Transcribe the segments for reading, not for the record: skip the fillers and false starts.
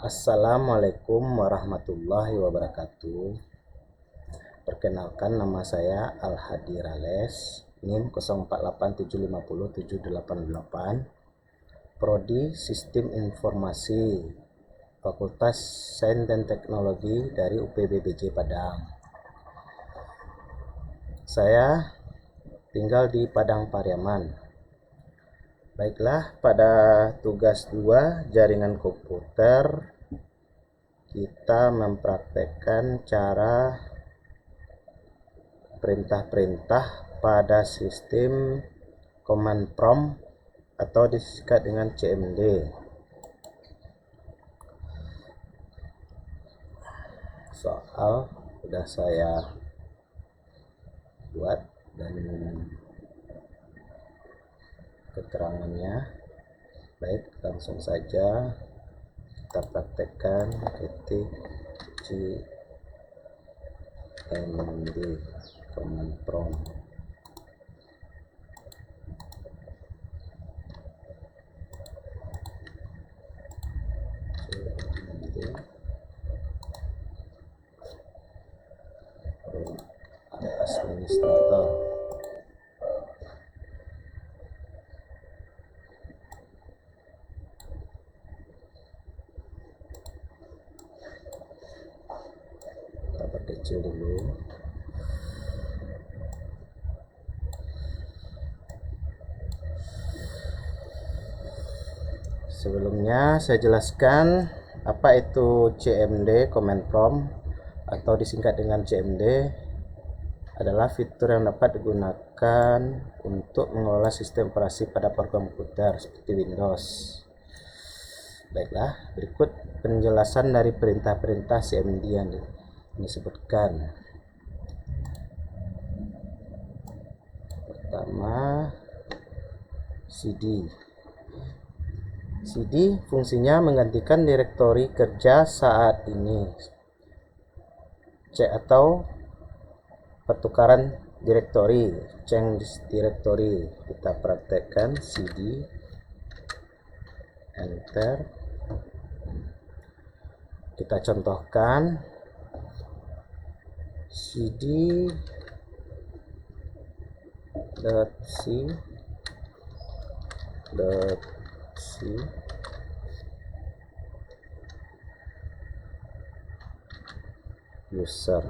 Assalamualaikum warahmatullahi wabarakatuh. Perkenalkan, nama saya Al-Hadi Rales, NIM 0487507788, Prodi Sistem Informasi, Fakultas Sains dan Teknologi dari UPBBJ Padang. Saya tinggal di Padang Pariaman. Baiklah, pada tugas 2 jaringan komputer kita mempraktekkan cara perintah-perintah pada sistem command prompt atau disingkat dengan CMD. Soal sudah saya buat dan keterangannya. Baik, langsung saja kita praktekkan. Ketik CMD command prompt. Administrator. Kita perkecil dulu. Sebelumnya saya jelaskan apa itu CMD command prompt atau disingkat dengan CMD. Adalah fitur yang dapat digunakan untuk mengelola sistem operasi pada program komputer seperti Windows. Baiklah, berikut penjelasan dari perintah-perintah CMD yang disebutkan. Pertama, CD. CD fungsinya menggantikan direktori kerja saat ini. C atau pertukaran direktori, change directory. Kita praktekkan CD, enter. Kita contohkan cd .c user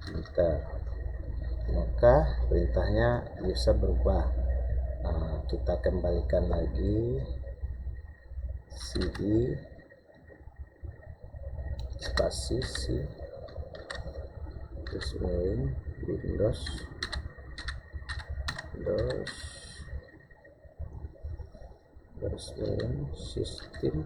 enter. Maka perintahnya user berubah. Kita kembalikan lagi cd spasi c terus Windows sistem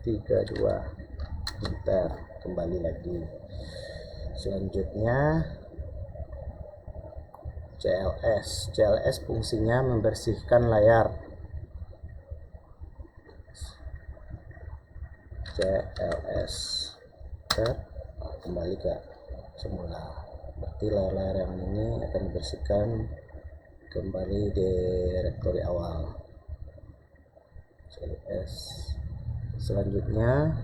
32 enter. Kembali lagi. Selanjutnya CLS fungsinya membersihkan layar. CLS kembali ke semula. Berarti layar-layar yang ini akan dibersihkan kembali direktori awal. CLS. Selanjutnya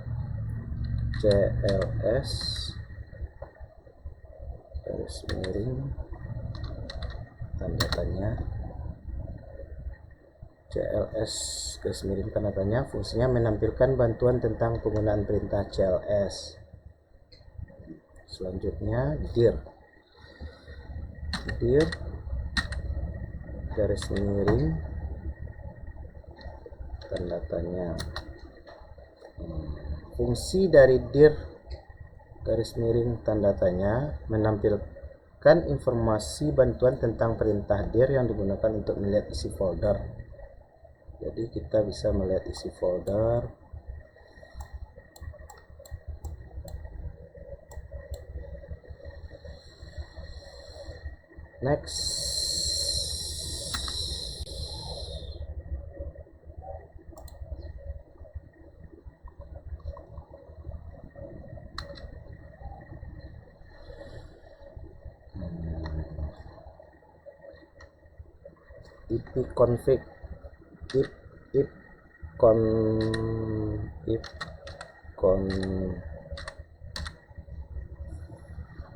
CLS garis miring tanda tanya. CLS garis miring tanda tanya fungsinya menampilkan bantuan tentang penggunaan perintah CLS. Selanjutnya dir garis miring tanda tanya. Fungsi dari dir garis miring tanda tanya menampilkan informasi bantuan tentang perintah dir yang digunakan untuk melihat isi folder. Jadi kita bisa melihat isi folder. Next. ip config if if con if con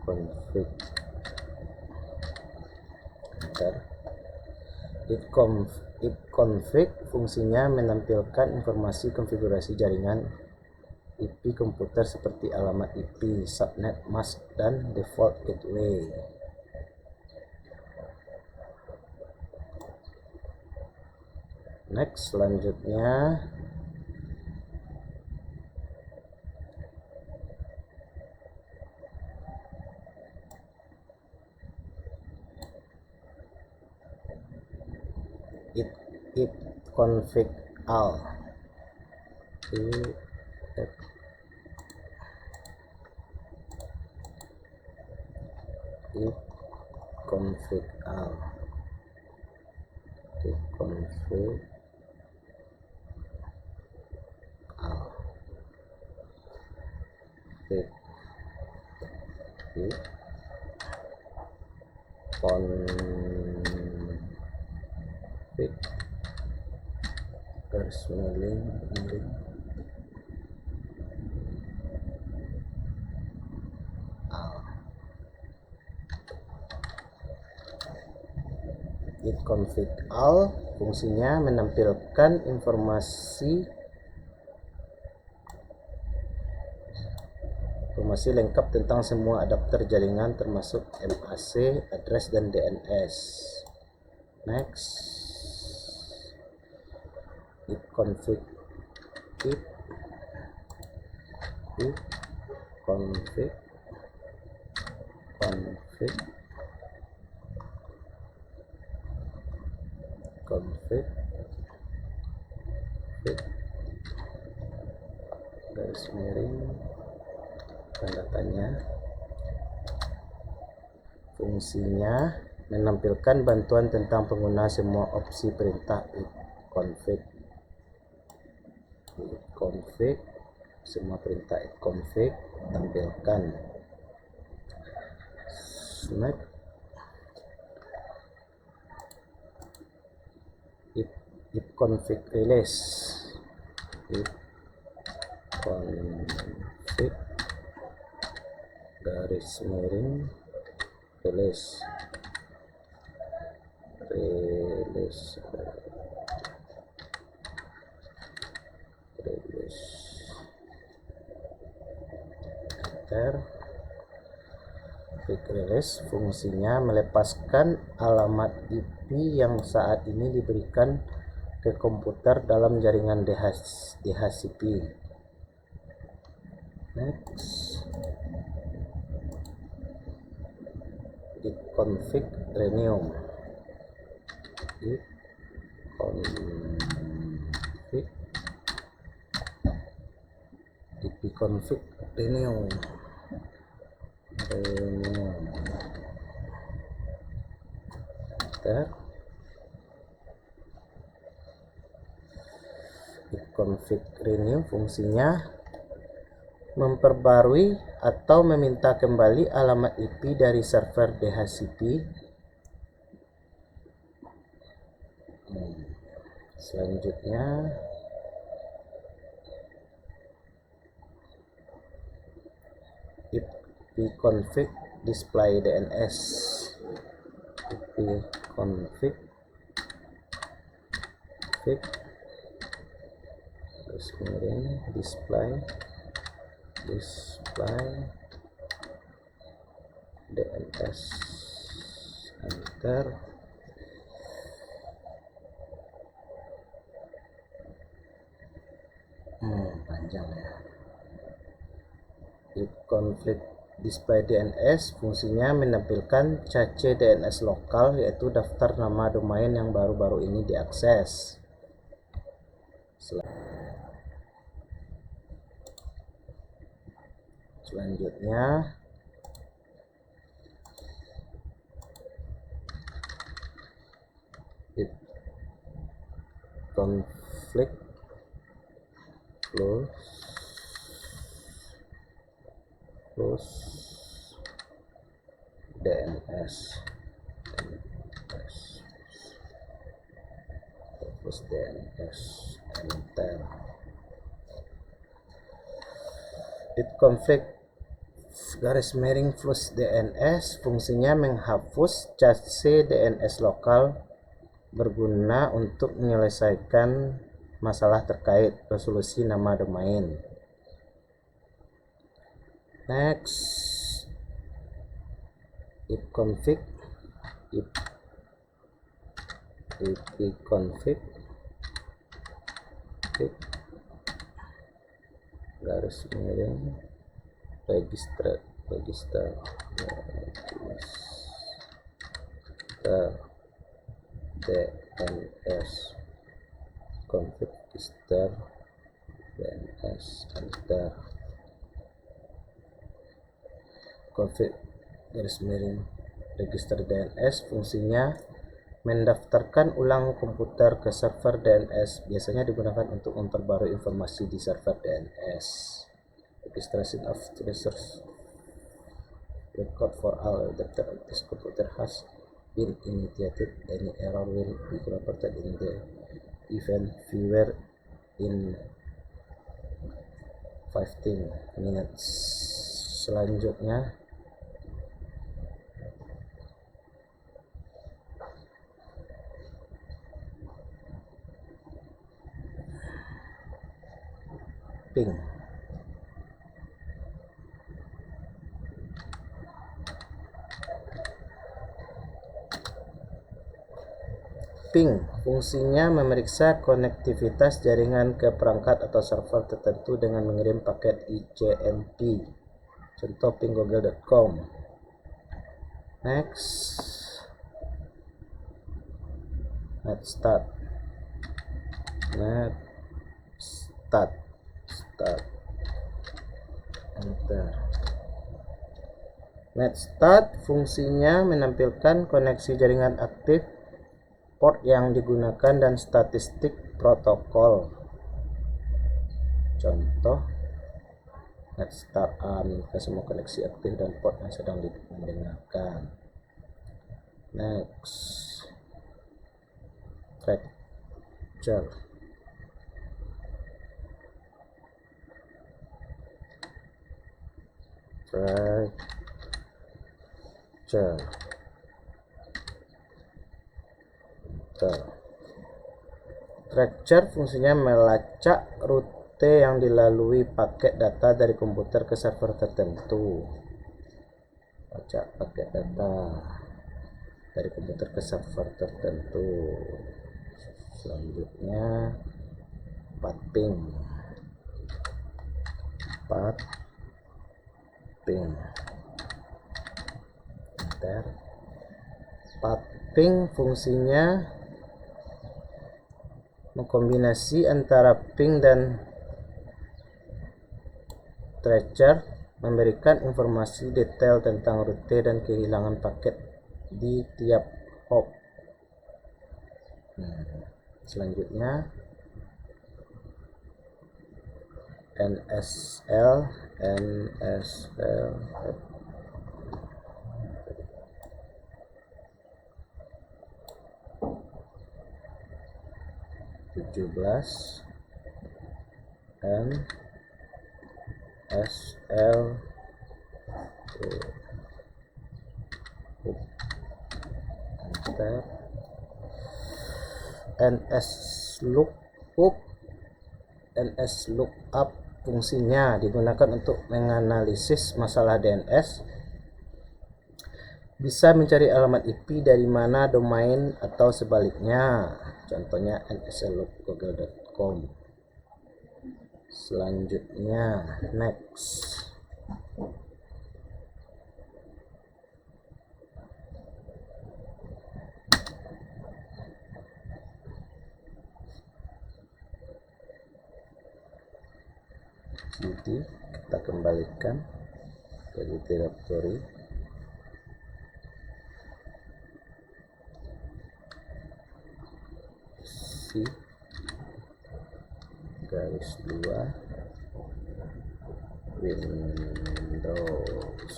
config if config fungsinya menampilkan informasi konfigurasi jaringan IP komputer seperti alamat IP, subnet, mask, dan default gateway. Next, selanjutnya if config all if config all if config all if config garis miring all. If config all fungsinya menampilkan informasi lengkap tentang semua adapter jaringan termasuk MAC, address, dan DNS. Next, if config if config garis miring tanda tanya fungsinya menampilkan bantuan tentang pengguna semua opsi perintah if config semua perintah if config tampilkan. Next, if config release if config garis miring release enter. Quick release fungsinya melepaskan alamat IP yang saat ini diberikan ke komputer dalam jaringan DHCP. Next, if config renew if config renew if config renew fungsinya memperbarui atau meminta kembali alamat IP dari server DHCP. Selanjutnya if config display DNS if config display DNS enter. Panjang ya. If config display DNS fungsinya menampilkan cache DNS lokal, yaitu daftar nama domain yang baru-baru ini diakses. Selanjutnya if config close DNS plus DNS, enter. It config garis miring plus DNS fungsinya menghapus cache DNS lokal berguna untuk menyelesaikan masalah terkait resolusi nama domain. Next, ipconfig garis miring register DNS config register DNS, enter. Config garis miring register DNS fungsinya mendaftarkan ulang komputer ke server DNS, biasanya digunakan untuk memperbarui informasi di server DNS. Registration of users record for all that this computer has been initiated. Any error will be reported in the event viewer in 15 minutes. Selanjutnya ping. Ping fungsinya memeriksa konektivitas jaringan ke perangkat atau server tertentu dengan mengirim paket ICMP. Contoh ping google.com. Next, start. Enter. Start fungsinya menampilkan koneksi jaringan aktif, port yang digunakan, dan statistik protokol. Contoh, start ke semua koneksi aktif dan port yang sedang digunakan. Next, fracture. Fracture fungsinya melacak rute yang dilalui paket data dari komputer ke server tertentu. Lacak paket data dari komputer ke server tertentu. Selanjutnya pathing. Enter. Pathing fungsinya mengkombinasi antara ping dan tracer, memberikan informasi detail tentang rute dan kehilangan paket di tiap hop. Selanjutnya NSL 17 NSL enter. NS lookup fungsinya digunakan untuk menganalisis masalah DNS, bisa mencari alamat IP dari mana domain atau sebaliknya. Contohnya nslookup.google.com. Selanjutnya next. Jadi kita kembalikan ke directory. C garis 2 Windows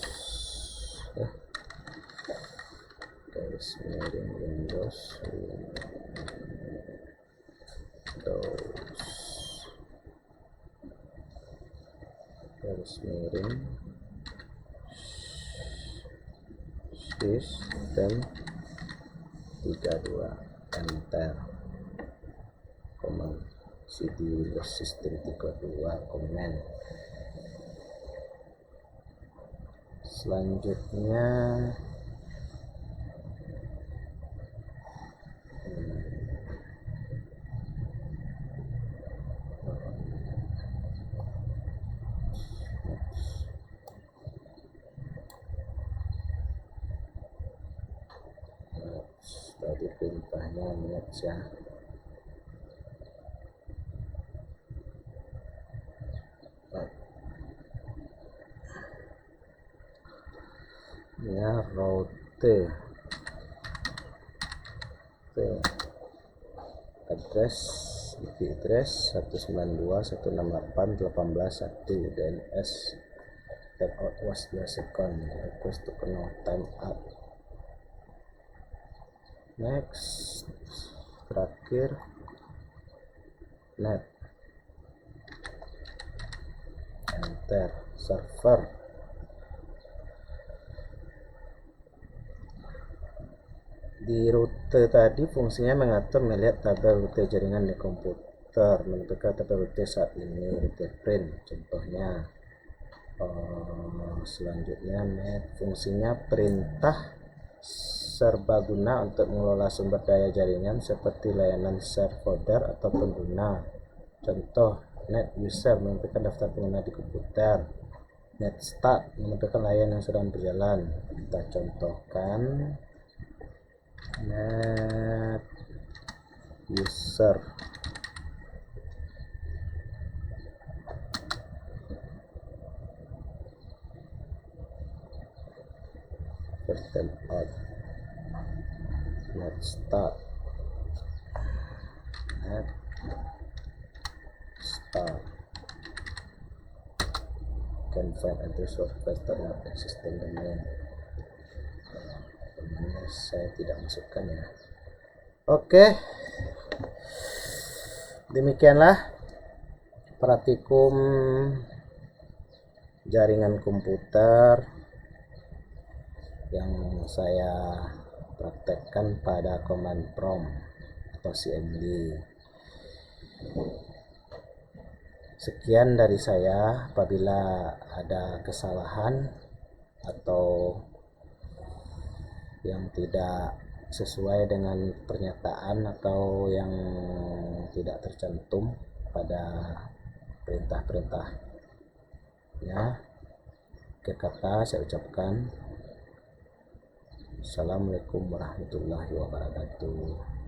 garis miring Windows miring sistem 32 enter command cd Windows System 32 komen. Selanjutnya tadi perintahnya match ya. Ya route address IP address 192.168.18.1 DNS timeout was 2 second request to connect timeout. Next, terakhir net enter server. Di rute tadi fungsinya mengatur melihat tabel rute jaringan di komputer, menentukan tabel rute saat ini, rute print contohnya. Selanjutnya net fungsinya perintah serbaguna untuk mengelola sumber daya jaringan seperti layanan share folder atau pengguna. Contoh, net user menentukan daftar pengguna di komputer, net start menentukan layanan yang sedang berjalan. Kita contohkan net user timeout net start can find address of customer existing domain. Ini saya tidak masukkan ya. Oke, demikianlah praktikum jaringan komputer yang saya praktekkan pada command prompt atau CMD. Sekian dari saya. Apabila ada kesalahan atau yang tidak sesuai dengan pernyataan atau yang tidak tercantum pada perintah-perintahnya, akhir kata saya ucapkan Assalamualaikum warahmatullahi wabarakatuh.